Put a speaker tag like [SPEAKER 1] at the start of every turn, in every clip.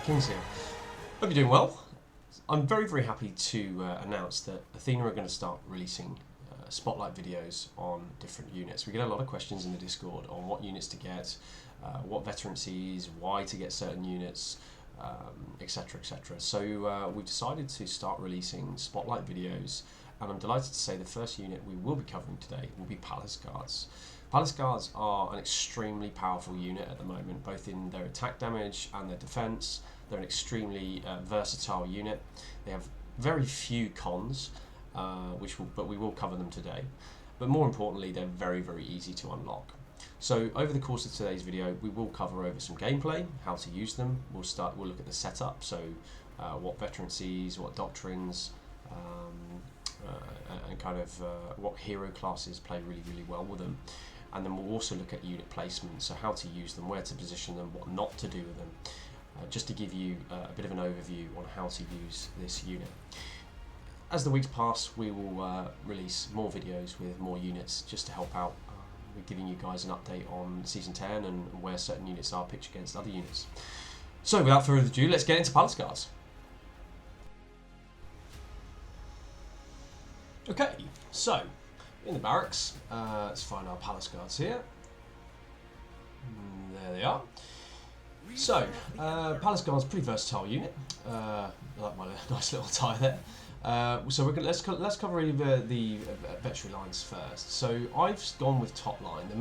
[SPEAKER 1] Kings here. Hope you're doing well. I'm very happy to announce that Athena are going to start releasing spotlight videos on different units. We get a lot of questions in the Discord on what units to get, what veterancies, why to get certain units, etc. etc. So we've decided to start releasing spotlight videos, and I'm delighted to say the first unit we will be covering today will be Palace Guards. Palace Guards are an extremely powerful unit at the moment, both in their attack damage and their defense. They're an extremely versatile unit. They have very few cons, but we will cover them today. But more importantly, they're very easy to unlock. So over the course of today's video, we will cover over some gameplay, how to use them. We'll look at the setup, so what veterancies, what doctrines, and kind of what hero classes play really well with them. And then we'll also look at unit placement, so how to use them, where to position them, what not to do with them, just to give you a bit of an overview on how to use this unit. As the weeks pass, we will release more videos with more units just to help out with giving you guys an update on Season 10 and where certain units are pitched against other units. So without further ado, let's get into Palace Guards. Okay, so in the barracks, let's find our Palace Guards here. There they are. So, Palace Guards, pretty versatile unit. I like my nice little tie there. So let's cover the veterinary lines first. So I've gone with top line. The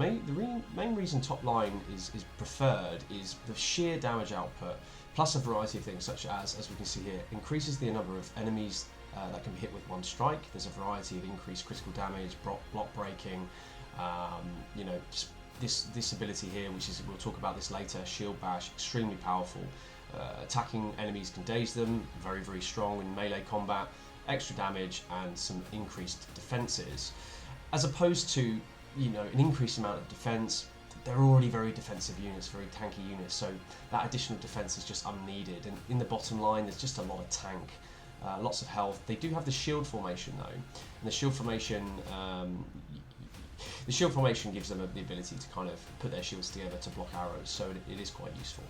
[SPEAKER 1] main reason top line is preferred is the sheer damage output, plus a variety of things such as we can see here, increases the number of enemies that can be hit with one strike. There's a variety of increased critical damage, block breaking, you know, this ability here, which is, we'll talk about this later, shield bash, extremely powerful. Attacking enemies can daze them, very strong in melee combat, extra damage and some increased defenses. As opposed to, you know, an increased amount of defense, they're already very defensive units, very tanky units, so that additional defense is just unneeded. And in the bottom line, there's just a lot of tank. Lots of health. They do have the shield formation though, and the shield formation gives them the ability to kind of put their shields together to block arrows, so it is quite useful.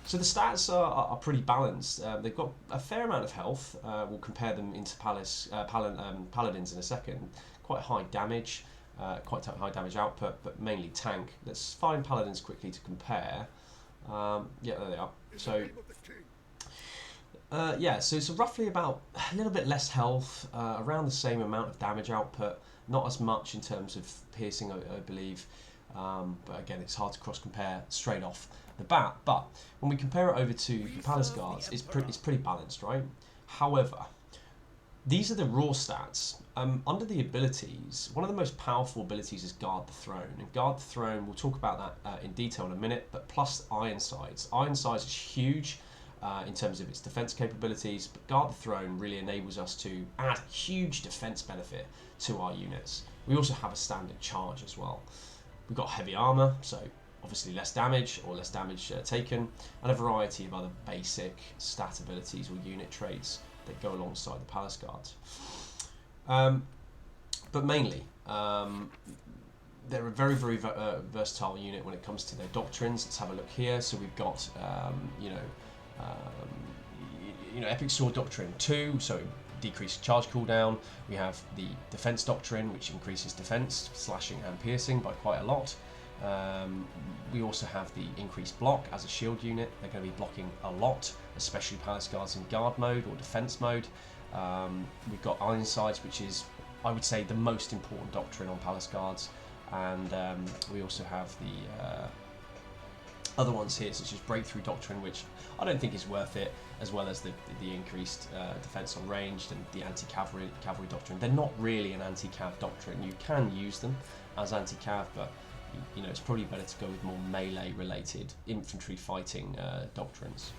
[SPEAKER 1] So the stats are pretty balanced. They've got a fair amount of health. We'll compare them into paladins in a second. Quite high damage, quite high damage output, but mainly tank. Let's find paladins quickly to compare. Yeah, there they are. So. Yeah, so it's roughly about a little bit less health, around the same amount of damage output, not as much in terms of piercing, I believe, but again, it's hard to cross-compare straight off the bat. But when we compare it over to the Palace Guards, it's pretty balanced, right? However, these are the raw stats. Under the abilities, one of the most powerful abilities is Guard the Throne, and Guard the Throne, we'll talk about that in detail in a minute, but plus Iron Sides. Iron Sides is huge. In terms of its defense capabilities, but Guard the Throne really enables us to add huge defense benefit to our units. We also have a standard charge as well. We've got heavy armor, so obviously less damage taken, and a variety of other basic stat abilities or unit traits that go alongside the Palace Guards. But mainly, they're a very versatile unit when it comes to their doctrines. Let's have a look here. So we've got, you know, Epic Sword Doctrine 2, so decreased charge cooldown. We have the Defense Doctrine, which increases defense, slashing and piercing by quite a lot. We also have the increased block as a shield unit. They're going to be blocking a lot, especially Palace Guards in guard mode or defense mode. We've got Iron Sides, which is, I would say, the most important doctrine on Palace Guards, and we also have the other ones here, such as Breakthrough Doctrine, which I don't think is worth it, as well as the increased defense on ranged and the anti-cavalry doctrine. They're not really an anti-cav doctrine. You can use them as anti-cav, but you know, it's probably better to go with more melee-related infantry fighting doctrines.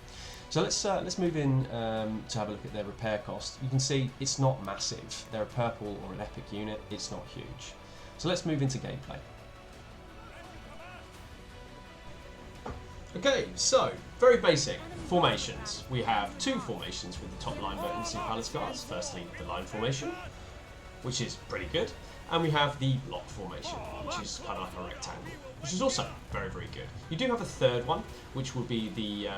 [SPEAKER 1] So let's move in to have a look at their repair cost. You can see it's not massive. They're a purple or an epic unit. It's not huge. So let's move into gameplay. Okay, so very basic formations. We have two formations with the top line veterans in Palace Guards. Firstly, the line formation, which is pretty good, and we have the block formation, which is kind of like a rectangle, which is also very good. You do have a third one, which will be the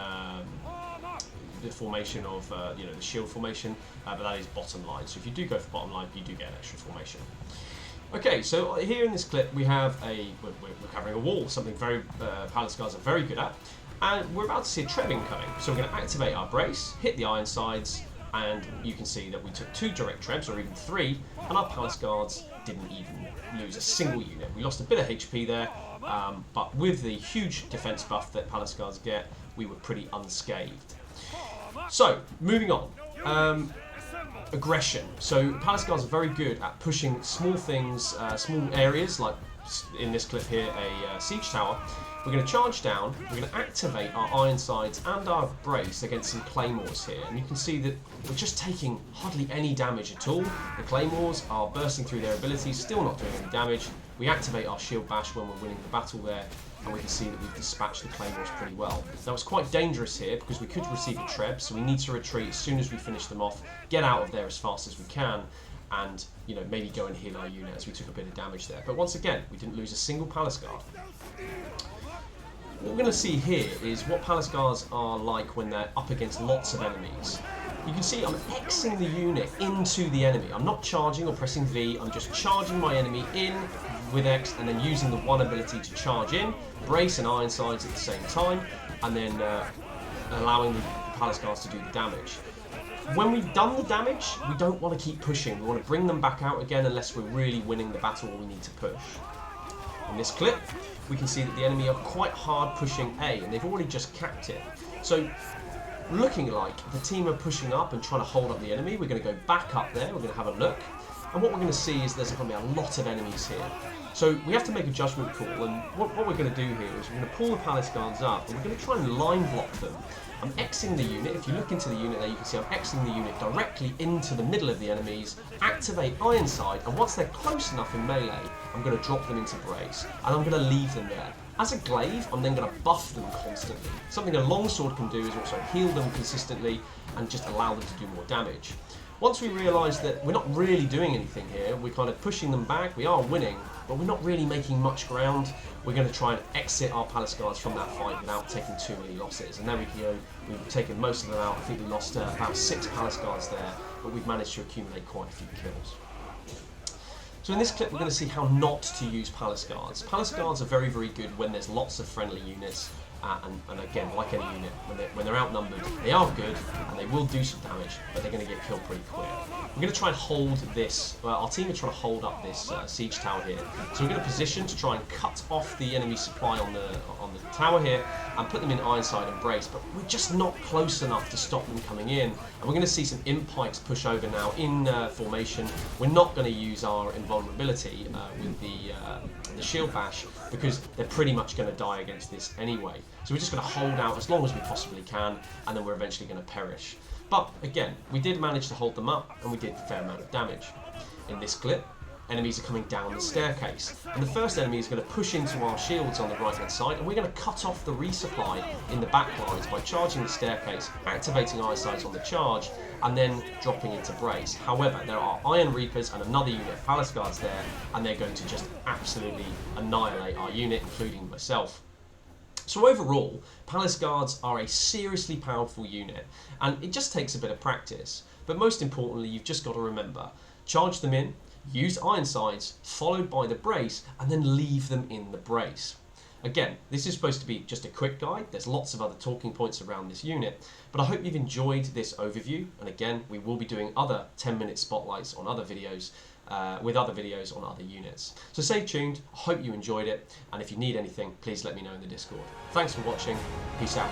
[SPEAKER 1] the formation of you know, the shield formation, but that is bottom line. So if you do go for bottom line, you do get an extra formation. Okay, so here in this clip we have we're covering a wall, something very Palace Guards are very good at, and we're about to see a treb incoming. So we're going to activate our brace, hit the iron sides, and you can see that we took 2 direct trebs, or even 3, and our Palace Guards didn't even lose a single unit. We lost a bit of HP there, but with the huge defense buff that Palace Guards get, we were pretty unscathed. So, moving on. Aggression. So Palace Guards are very good at pushing small things, small areas, like in this clip here, a siege tower. We're going to charge down, we're going to activate our iron sides and our brace against some claymores here, and you can see that we're just taking hardly any damage at all. The claymores are bursting through their abilities, still not doing any damage. We activate our shield bash when we're winning the battle there, and we can see that we've dispatched the claymores pretty well. Now it's quite dangerous here because we could receive a treb, so we need to retreat as soon as we finish them off, get out of there as fast as we can, and you know, maybe go and heal our unit as we took a bit of damage there. But once again, we didn't lose a single Palace Guard. What we're going to see here is what Palace Guards are like when they're up against lots of enemies. You can see I'm Xing the unit into the enemy. I'm not charging or pressing V, I'm just charging my enemy in with X and then using the 1 ability to charge in, brace and iron sides at the same time, and then allowing the Palace Guards to do the damage. When we've done the damage, we don't want to keep pushing. We want to bring them back out again unless we're really winning the battle or we need to push. In this clip, we can see that the enemy are quite hard pushing A, and they've already just capped it. So, looking like the team are pushing up and trying to hold up the enemy, we're going to go back up there, we're going to have a look, and what we're going to see is there's going to be a lot of enemies here. So we have to make a judgment call, and what we're going to do here is we're going to pull the Palace Guards up, and we're going to try and line block them. I'm Xing the unit. If you look into the unit there, you can see I'm Xing the unit directly into the middle of the enemies, activate Ironside, and once they're close enough in melee, I'm going to drop them into brace, and I'm going to leave them there. As a glaive, I'm then going to buff them constantly. Something a longsword can do is also heal them consistently and just allow them to do more damage. Once we realise that we're not really doing anything here, we're kind of pushing them back, we are winning, but we're not really making much ground, we're going to try and exit our Palace Guards from that fight without taking too many losses. And there we go, we've taken most of them out. I think we lost about 6 Palace Guards there, but we've managed to accumulate quite a few kills. So in this clip we're going to see how not to use Palace Guards. Palace Guards are very, very good when there's lots of friendly units. And again, like any unit, when they're outnumbered, they are good and they will do some damage, but they're going to get killed pretty quick. We're going to try and hold this, our team are trying to hold up this siege tower here. So we're going to position to try and cut off the enemy supply on the tower here and put them in Ironside and brace, but we're just not close enough to stop them coming in. And we're going to see some imp pikes push over now in formation. We're not going to use our invulnerability with the shield bash because they're pretty much going to die against this anyway. So we're just going to hold out as long as we possibly can, and then we're eventually going to perish. But again, we did manage to hold them up, and we did a fair amount of damage. In this clip, enemies are coming down the staircase, and the first enemy is going to push into our shields on the right hand side, and we're going to cut off the resupply in the back lines by charging the staircase, activating iron sights on the charge, and then dropping into brace. However, there are Iron Reapers and another unit of Palace Guards there, and they're going to just absolutely annihilate our unit, including myself. So overall, Palace Guards are a seriously powerful unit, and it just takes a bit of practice. But most importantly, you've just got to remember, charge them in, use iron sights, followed by the brace, and then leave them in the brace. Again, this is supposed to be just a quick guide. There's lots of other talking points around this unit, but I hope you've enjoyed this overview. And again, we will be doing other 10-minute spotlights on other videos, with other videos on other units. So stay tuned, I hope you enjoyed it, and if you need anything, please let me know in the Discord. Thanks for watching, peace out.